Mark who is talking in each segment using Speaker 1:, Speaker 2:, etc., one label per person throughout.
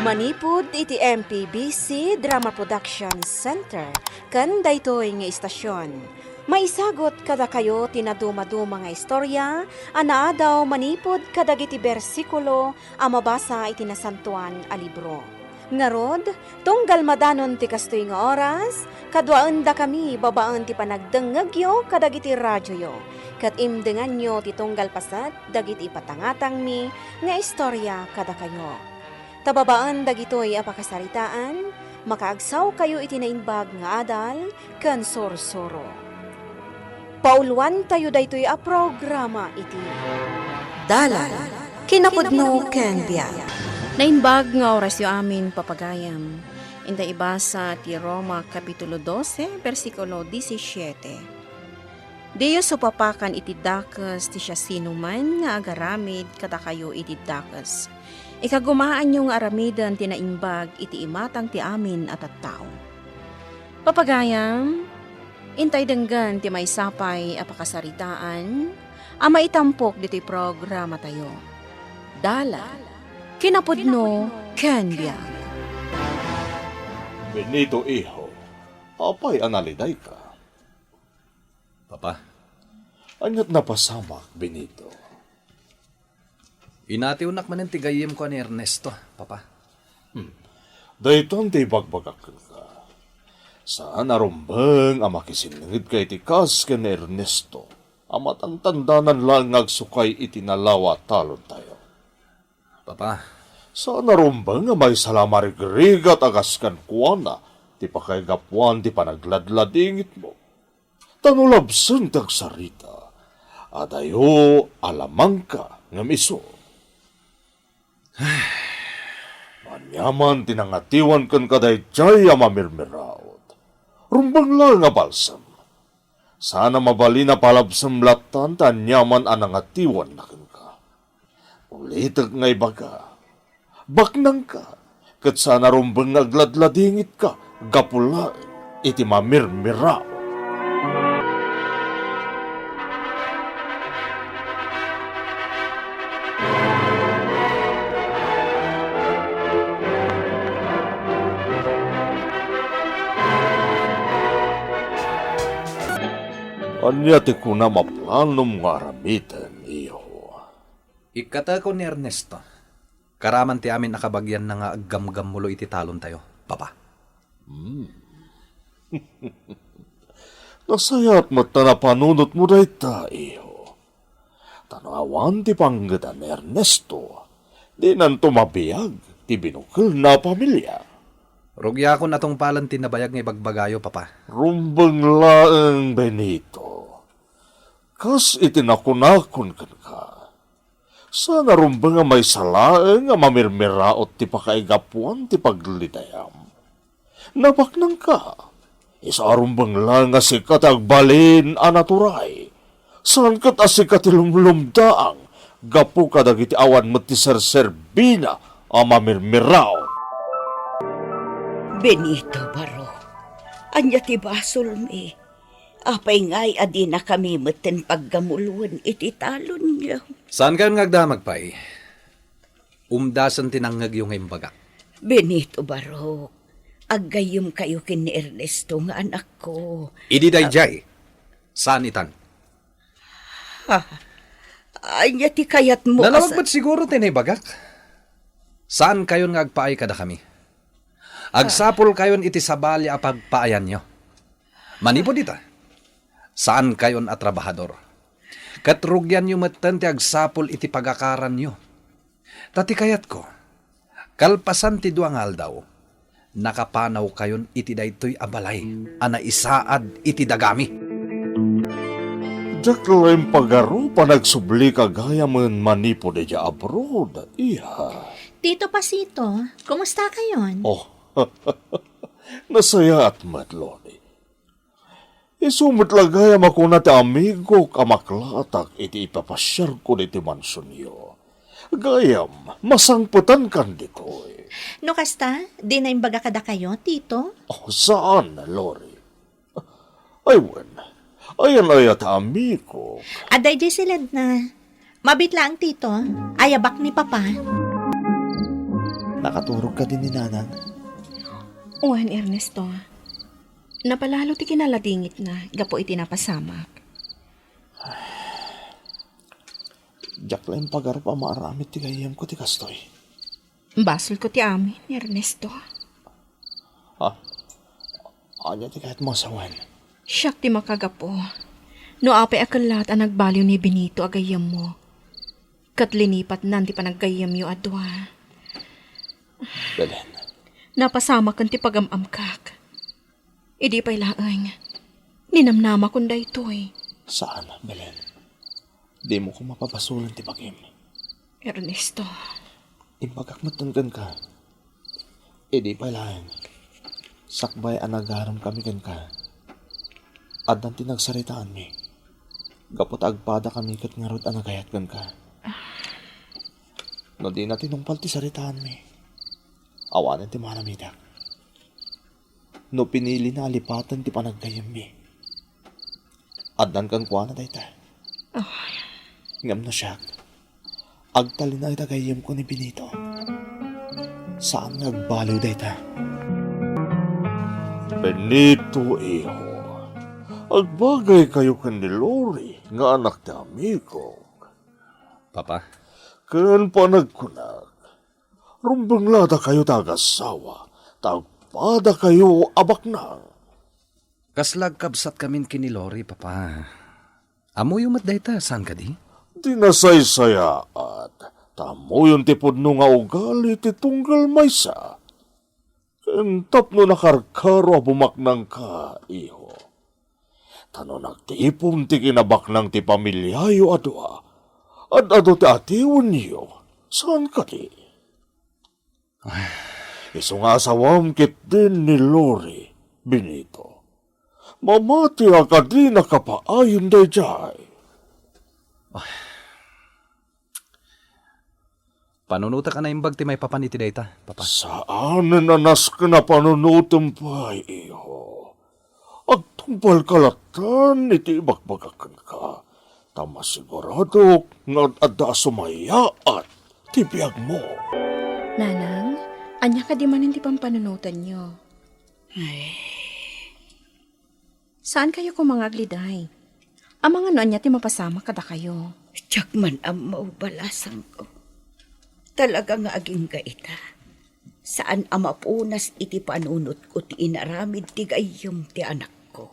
Speaker 1: Manipud iti MPBC Drama Production Center ken daytoy nga istasyon. Maisagot kada kayo tinaduma-duma nga istorya, anaadaw manipod kadagiti bersikulo a mabasa iti nasantuan a libro. Ngarod, tunggal madanon ti kastoy nga oras, kadwaan da kami babaan ti panagdengegyo kadagiti radyoyo. Kat imdengan nyo ti tunggal pasat dagiti patangatang mi nga istorya kada kayo. Tababaan dagitoy apakasaritaan, makaagsaw kayo iti nainbag nga adal ken sorsoro. Pauluan tayo daytoy a programa iti Dalan kinapudno ken biag. Nainbag nga oras yu amin papagayam. Inda ibasa ti Roma Kapitulo 12, versikulo 17. Diyo supapakan iti dakas ti siya sinuman nga agaramid kada kayo iti dakas. Ikagumaan yung aramidan tinaimbag iti imatang ti amin at tao. Papagayam, intay denggan ti may sapay apakasaritaan, ama itampok dito'y programa tayo. Dala, kinapudno, ken biag.
Speaker 2: Benito, iho, apay analiday ka.
Speaker 3: Papa,
Speaker 2: Anyat napasamak, Benito.
Speaker 3: inatiunak man ang tigayim ko ni Ernesto, Papa.
Speaker 2: Dayton ti bagbagak ka. Saan arumbang ang makisiningid kay ti kas ken Ernesto, amat ang tandanan lang agsukay itinalawa talon tayo.
Speaker 3: Papa,
Speaker 2: Saan arumbang ang may salamarigrigat agaskan kuwana, ti pakaigapuan ti panagladladingit mo. Tanulabsan tagsarita, adayo alamang ka nga miso. Manyaman tinangatiwan kan kaday jay mamirmiraot. Rumbang lang nga balsam. Sana mabali na palabsam latan tanyaman anangatiwan na ka. Ulitag nga ibaga. Baknang ka. Kat sana rumbang agladladingit ka. Gapula iti mamirmiraot. Anya ti kuna maplanom nga aramitan, iho.
Speaker 3: ikata ko ni Ernesto. Karaman ti amin nakabagyan na nga aggamgam mulo iti talon tayo, Papa.
Speaker 2: Nasayat mo ta na panunot mo day ta, iho. Tanawan ti panggitan ni Ernesto. Di nan tumabiyag ti binukil na pamilya.
Speaker 3: Rugya ko na tong palan tinabayag ng ibagbagayo, Papa.
Speaker 2: Rumbang laeng Benito. Kas itinakunakon kan ka. Sana rumbang nga may salaeng nga mamirmiraot ti pakaigapuan ti paglidayam. Nabaknang ka. Isa rumbang lang nga sikat agbalin anaturay. Saan kat asikat ilumlumdaang. Gapu kadagiti awan mo ti serserbina ang mamirmiraot.
Speaker 4: Benito Baro, anya ti basol mi. Apay ngay adi na kami maten paggamuluan iti talon niyo.
Speaker 3: Saan kayo ngagdamag, Pai? Umdasan tinangag yung imbagak.
Speaker 4: Benito Baro, aggayom kayo kin ni Ernesto nga anak ko.
Speaker 3: Idi dayjay. Saan itan?
Speaker 4: Anya ti kayat mo
Speaker 3: Nalawag ba't siguro tinibagak? Saan kayo ngagpaay kada kami? Agsapol kayon iti sabali a pagpaayan nyo. Manipod ita. Saan kayon a trabahador? Katrugyan nyo matan ti agsapol iti pagakaran nyo. Tati kayat ko, kalpasan ti duang aldaw, nakapanaw kayon iti daytoy abalay, ana isaad iti dagami.
Speaker 2: Diyak lang pagaro pa nagsubli kagaya man manipod dya abroad, iha.
Speaker 5: Tito Pasito, kumusta kayon?
Speaker 2: Oh, nasaya at madloni. Isumot lagayam ako na ti amigo kamaklatak iti ipapasyar ko iti mansyon yo. Gayam, masangputan kan dito eh.
Speaker 5: No kasta, di na imbaga kada kayo, Tito?
Speaker 2: Oh, saan, Lori? Aywan, ayan ayat amigo.
Speaker 5: Aday di silad na. Mabitla ang Tito, ayabak ni Papa.
Speaker 2: Nakaturog ka din ni Nanang.
Speaker 1: Uwan, Ernesto. Napalalo ti kinaladingit na, gapo iti napasamak.
Speaker 2: Diyak lang pagarap ang maaramit ti gayam ko ti kastoy.
Speaker 1: Basol ko ti amin, Ernesto.
Speaker 2: Anya ti kahit masawan.
Speaker 1: Siyak ti makagapo. No apay akalat ang nagbaliw ni Benito agayam mo. Katlinipat nan ti panaggayam yo adwa.
Speaker 2: Belen,
Speaker 1: Napasama kan ti pagamamkak. Idi pa'y laang. Ninamnama kong daytoy.
Speaker 2: saan, Belen? Di mo ko mapapasulan ti bagim.
Speaker 1: Ernesto,
Speaker 2: Impagak matunggan ka. Di pa lang. Sakbay ang nagaram kami kan ka. At nanti nagsaritaan mi. Gapot agpada kami kat nga rod ang nagayat kan ka. No di natin nung palti saritaan mi. Awanan ti maramidak. No pinili na alipatan ti panaggayam mi. Adnan kang kuwana dayta. Ngam na siya. Agtalin na itagayam ko ni Benito. Saan nagbaliw dayta? Benito, iho. Agbagay kayo kan ni Lori, nga anak ti amigo.
Speaker 3: Papa,
Speaker 2: Kan panagkunag. Rumbang lada kayo tagasawa. Tagpada kayo abaknang.
Speaker 3: kaslag kabsat kamin kini Lori, Papa. Amo yung matdayta, saan ka di?
Speaker 2: Dinasaysayaat. Tamo yung tipod no nga ugali ti tunggal maysa. Kentap no nakarkaro bumaknang ka, iho. Tano nagtipon ti kinabaknang ti pamilyayo adwa. At ado ti atiwan niyo. Saan ka di? Iso nga asawam kit din ni Lori, Benito. Mamati ka di nakapaayon day jay.
Speaker 3: Panunuta ka na imbag ti may papaniti dayta, Papa.
Speaker 2: Saan nanas ka na panunutom pa, iho? Agtumpal kalatan, iti ibagbagakan ka. Tama sigurado nga adda sumaya at tibiyag mo.
Speaker 1: Nanang, anya ka di man hindi pampanunutan nyo. Saan kayo kumangagliday? Ang mga noon niya ti mapasama kada kayo.
Speaker 4: Tiyak man ang maubalasang ko. Talaga nga aging gaita. Saan ang mapunas iti panunot ko ti inaramid ti gayom ti anak ko.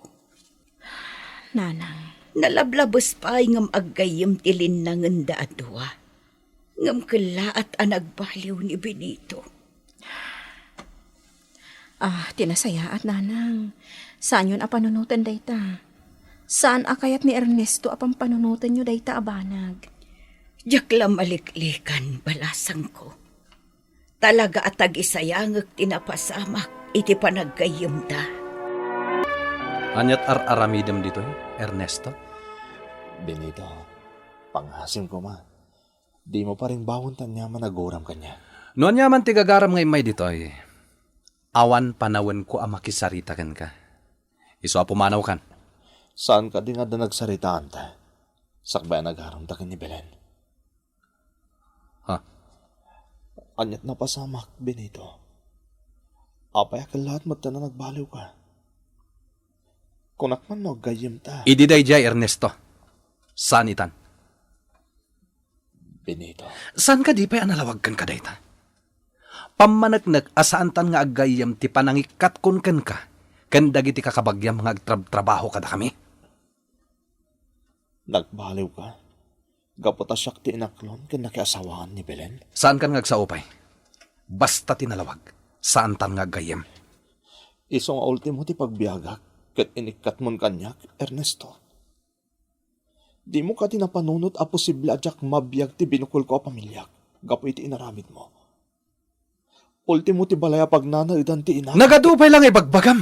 Speaker 1: Nanang,
Speaker 4: Nalablabos pa ngam aggayom ti linangan da adwa. Ngam kalaat ang nagbaliw ni Benito.
Speaker 1: tinasaya at nanang. Saan yun panunutan dayta? Saan akayat ni Ernesto apang panunutan nyo dayta abanag?
Speaker 4: Jaklam maliklikan balasang ko. Talaga atag isayangag tinapasamak iti panaggayom da.
Speaker 3: Anyat aramidem dito, Ernesto?
Speaker 2: Benito, panghasim ko ma. Di mo pa rin bawon tanya managoram kanya.
Speaker 3: Noon yaman ti gagaram ngay may dito ay. Awan panawen ko ang makisaritakan ka. Iso pumanaw kan.
Speaker 2: Saan ka di nga da nagsaritaan ta? Sakbay nagharam ta ni Belen.
Speaker 3: Ha?
Speaker 2: Anyat na pasamak, Benito. Apay ka lahat mata na nagbaliw ka. Kunak man no gayim ta.
Speaker 3: Ididay jay, Ernesto. Saan itan?
Speaker 2: Benito.
Speaker 3: Saan ka di pa'y analawagkan ka dayta? Pamanagnak asaan tan nga agayam ti panangikat kun ken ka. Ken dagiti kakabagyam nga agtrabaho kada kami.
Speaker 2: Nagbaliw ka. Gapota siyak ti inaklon ken nakiasawahan ni Belen.
Speaker 3: Saan kan ngagsaupay? Basta tinalawag. Saan tan nga agayam?
Speaker 2: Iso nga ultimo ti pagbiagak ket inikat mon kanyak, Ernesto. Di mo ka tinapanunot a posible adyak mabiyag ti binukol ko a pamilyak. Gapo iti inaramid mo. Ultimo ti balaya pagnana idan ti ina.
Speaker 3: Nagadupay lang ibagbagam.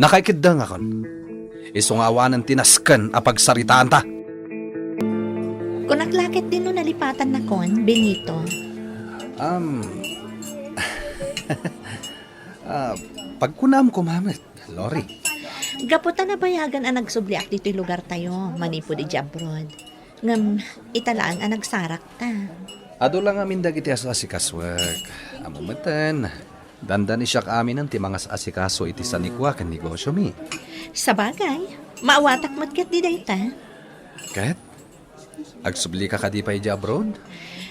Speaker 3: Nakaikidda nga kon. Iso nga awanan tinasken a pagsaritaan ta.
Speaker 5: Kung naglakit din no nalipatan na kon, Benito.
Speaker 3: Pagkunam ko, Mamet, Lori.
Speaker 5: Gaputa na bayagan ang nagsubliak dito'y lugar tayo, manipo di Jabrod. Ngam, italaan ang nagsarak ta.
Speaker 3: Ado lang amin dagiti asikaswag. Amumatan. Dandan isyak amin ang timangas asikaso iti sanikwa kan negosyo mi.
Speaker 5: Sa bagay, maawatak matkat di dayta.
Speaker 3: Kat? Agsubli ka di pa iti abroad?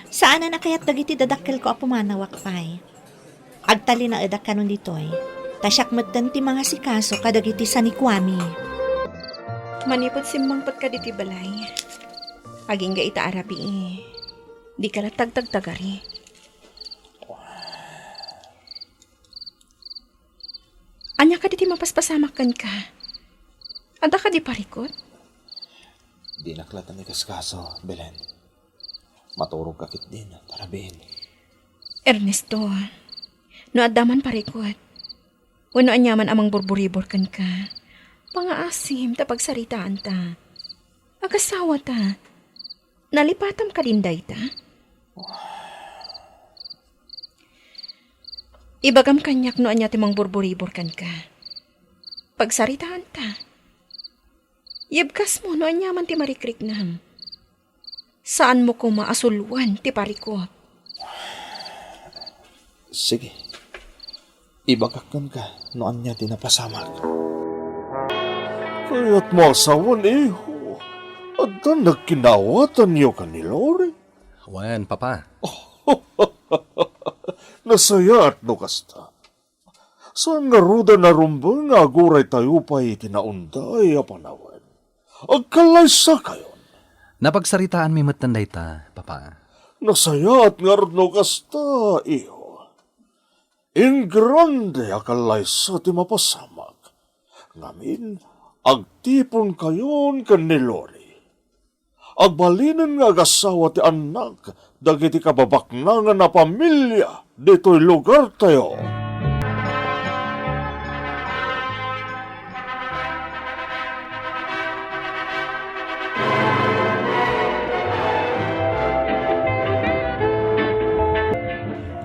Speaker 5: Saan na kayat dagiti dadakkel ko apumanawak pay? Agtali na edak kanon ditoy. Tasyak matan ti mga sikaso kadagiti sanikwami.
Speaker 1: Manipot simmangpat ka diti balay. Aging ga ita arabi Di ka latagtagtagari. Anya ka diti mapaspasamakan ka. Ada ka di parikot?
Speaker 2: Di naklatan ni kaskaso, Belen. Maturog kakit din, tarabihin.
Speaker 1: Ernesto, no adaman parikot. Wano anyaman amang burburibor kan ka. Pangaasim ta pagsaritaan ta. Agasawa ta. Nalipatam ka din day ta? Ibagam kanyak no anya timang burburibor kan ka. Pagsaritaan ta. Yebkas mo no anyaman ti marikrik nam. Saan mo ko maasuluan ti parikot?
Speaker 2: Sige. Ibagakon ka no anya tinapasamak. Kaya't mo asawan, iho. At nagkinawatan niyo ka ni Lori.
Speaker 3: Wan, papa.
Speaker 2: Nasaya at nukasta. Saan nga ruda na rumbang nga aguray tayo pa itinaunday a panawan. Agkalaysa kayo.
Speaker 3: Napagsaritaan mi matanday ta, papa.
Speaker 2: Nasaya at nga nukasta, iho. In grande akalaysa ti mapasamak. Ngamin, agtipon kayon kan ni Lori. Agbalinin nga agasawa ti anak, dagiti kababaknangan na pamilya, dito'y lugar tayo.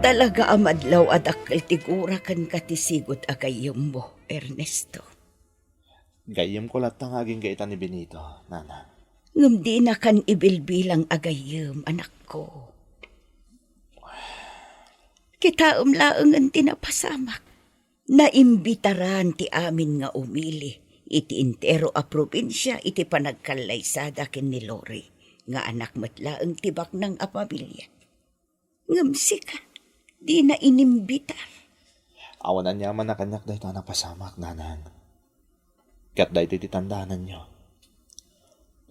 Speaker 4: Talaga amadlaw adakkel tigura kan katisigot agayom mo, Ernesto.
Speaker 2: Gayem ko lahat ng aging gaitan ni Benito, nana.
Speaker 4: Ngam di na kan ibilbilang agayom, anak ko. Kita laeng ang tinapasamak. Naimbitaran ti amin nga umili. Iti intero a probinsya, iti panagkalaysada ken ni Lori. Nga anak matlaeng tibak ng apamilya. Ngam sika, di na inimbitar.
Speaker 2: Awanan niya man na kanyak dahi ta napasamak, nanan. Kat dahi ti tandanan niyo.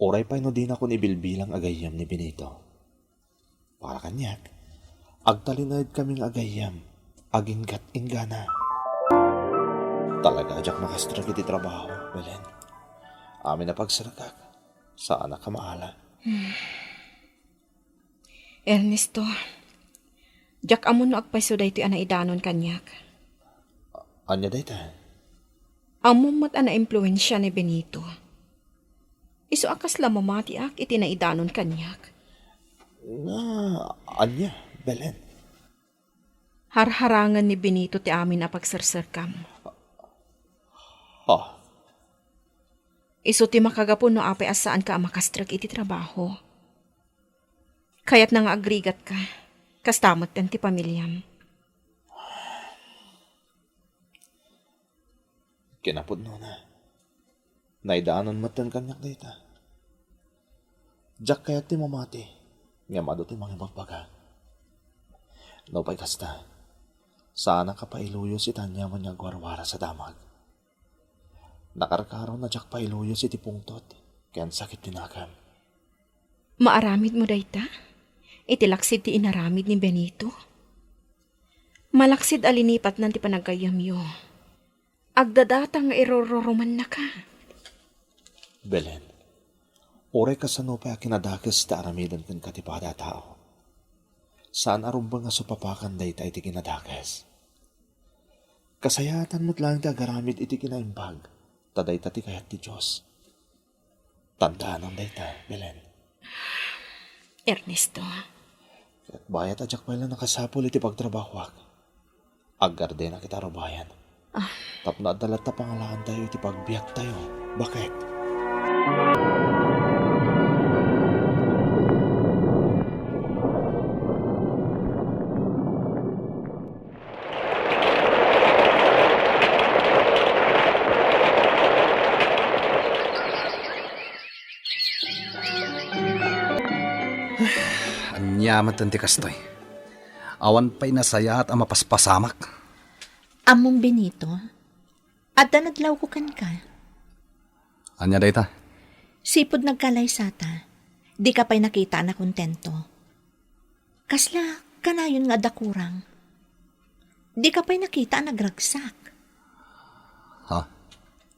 Speaker 2: Oray pa no din ako nibilbilang agayam ni Benito. Para kanyak, agtalinayad kaming agayam, aginggat ingana. Talaga ajak makastrag iti trabaho, Belen. Amin na pagsaragak, saan na kamaala.
Speaker 1: Ernesto, jak amon no agpaiso da ito anaidanon kanyak.
Speaker 2: Anya dahi ta?
Speaker 1: Amon mat ana-impluensya ni Benito. Iso akas lamamati ak iti naidanon kanyak.
Speaker 2: Anya, Belen?
Speaker 1: Harharangan ni Benito ti amin na pagserserkam. Iso ti makagapon no apay asaan ka makastrag iti trabaho. Kaya't nang agrigat ka, kastamot ten ti pamilyam.
Speaker 2: Kinapod no na. Naidaanon matan kanyak dita. Jak kaya ti mamati, nga mado ti mga magbaga. No pa'y kasta, sana ka pailuyo si Tanya man niya gwarwara sa damag. Nakarkaro na jak pailuyo si ti pungtot, kaya sakit tinakam.
Speaker 1: Maaramid mo dayta? Itilaksid ti inaramid ni Benito? Malaksid alinipat ng ti panagkayamyo. Agdadatang nga irororoman na ka.
Speaker 2: Belen, oray ka sa no pa kinadakas ta aramidan kan katipada tao. Saan arumbang nga supapakan day ta iti kinadakas? Kasayatan mo't lang ti agaramid iti kinaimbag, taday ta ti kayat ti Diyos. Tandaan ang day ta, Belen.
Speaker 1: Ernesto.
Speaker 2: At bayat adyak pa lang nakasapol iti pagtrabahwak. Aggarde na kita rubayan. Tapno adalat ta pangalaan tayo iti pagbiyak tayo. Bakit?
Speaker 3: Ang yaman tanti kastoy. Awan pa'y nasaya at mapaspasamak.
Speaker 5: Among Benito, at nadlaw ko kan ka.
Speaker 3: Anya dayta?
Speaker 5: Sipod nagkalaysata, di ka pa'y nakita na kontento. Kasla, kanayon nga dakurang. Di ka pa'y nakita nagragsak.
Speaker 3: Ha?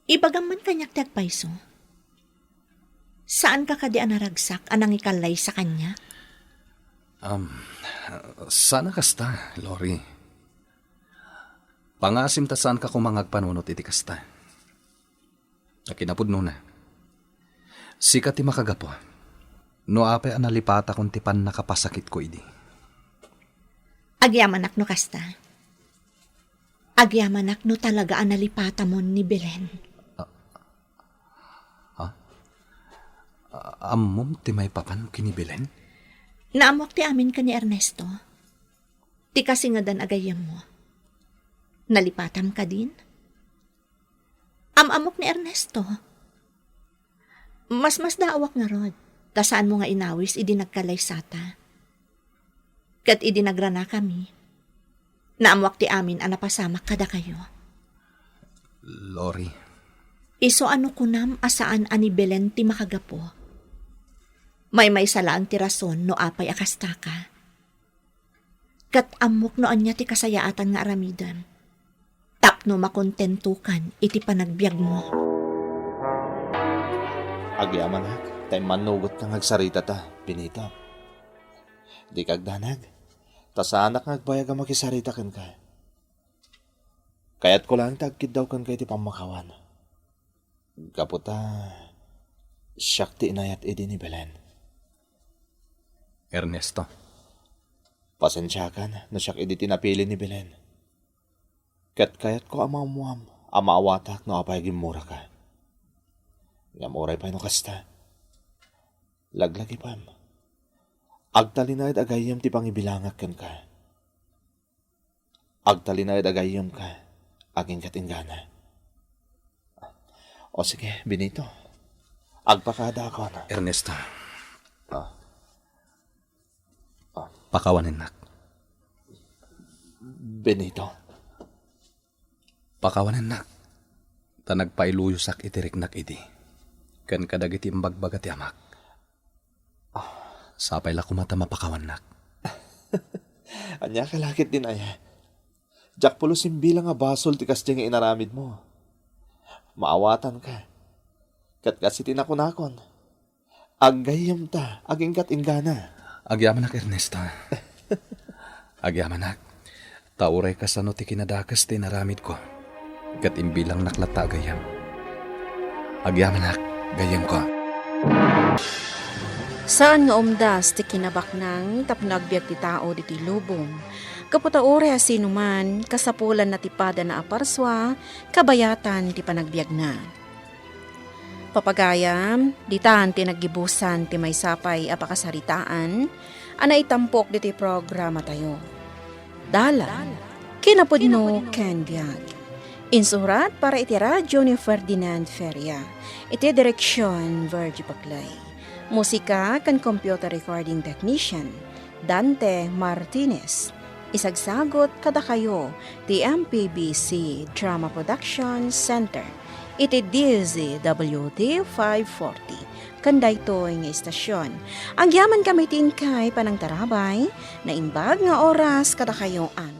Speaker 5: Ibagam man kanyak tagpaiso. Saan ka kadi naragsak anang ikalay sa kanya?
Speaker 3: Sana kasta, Lori. Pangasim ta saan ka kumangag panunot iti kasta. Nakinapudno na. Sikat ti makagapo. No apay analipata kung tipan nakapasakit ko idi.
Speaker 5: Agyamanak no kasta. Agyamanak no talaga analipata mo ni Belen.
Speaker 3: Amom ti may papan kinibilen?
Speaker 5: Naamok ti amin ka ni Ernesto. Ti kasi nga dan agayam mo. Nalipatam ka din? Amok ni Ernesto. Mas daawak nga rod. Tasaan mo nga inawis, idi nagkalaysata. Kat idi nagrana kami. Naamwak ti amin, anapasamak kada kayo.
Speaker 3: Lori.
Speaker 5: Iso ano kunam asaan ani Belen ti makagapo. May sala ang tirason no apay akasta ka. Kat amok no anya ti kasayaatan nga aramidan. Tapno makontentukan iti panagbiag mo.
Speaker 2: Agyaman ha, tay manugot kang agsarita ta, Benito. Di kagdanag, tasanak nga agbayag ang makisarita kan ka. Kaya't ko lang tagkid daw kan kay ti pamakawan. Kaputa, siyak ti inayat idi ni Belen.
Speaker 3: Ernesto.
Speaker 2: Pasensyakan na siyak idi tinapili ni Belen. Kaya't ko amamuam, amaawatak no apay gimura ka. Ngamuray pa no kasta. Laglagi pam. Agtalinayad agayam ti pangibilangak kan ka. Agtalinayad agayam ka, aging katinggana. O sige, Benito. Agpakada ako na.
Speaker 3: Ernesto. Pakawanin nak.
Speaker 2: Benito.
Speaker 3: Pakawanin nak. Ta nagpailuyusak itirik nak idi. Kan kadagiti imbagbagat yamak. Sapay la kumata mapakawan nak.
Speaker 2: Anya kalakit din aya. Jak pulo simbilang nga basol ti kasdi nga inaramid mo. Maawatan ka. Kat kasi tinakunakon. Agayam ta, aging katinggana.
Speaker 3: Agyaman nak, Ernesto. Agyaman nak. Tauray ka sa no ti kinadakas ti naramid ko. Kat imbilang naklata agayam. Agyaman nak, gayam ko.
Speaker 1: Saan nga umdas ti kinabaknang tapnagbiag ti tao diti lubong. Kaputa ore asinuman, kasapulan na tipada na aparswa, kabayatan ti panagbiag na. Papagayam, ditan ti naggibusan ti may sapay apakasaritaan, anay tampok diti programa tayo. Dala, kinapudno ken biag. Insurat para iti radyo ni Ferdinand Feria. Iti direksyon Virgie Paclay. Musika kan computer recording technician Dante Martinez. Isagsagot kada kayo ti MPBC Drama Production Center. Iti DZWD 540. Kanday to nga istasyon. Ang yaman kami tingkay panang tarabay na imbag nga oras kada kayo ang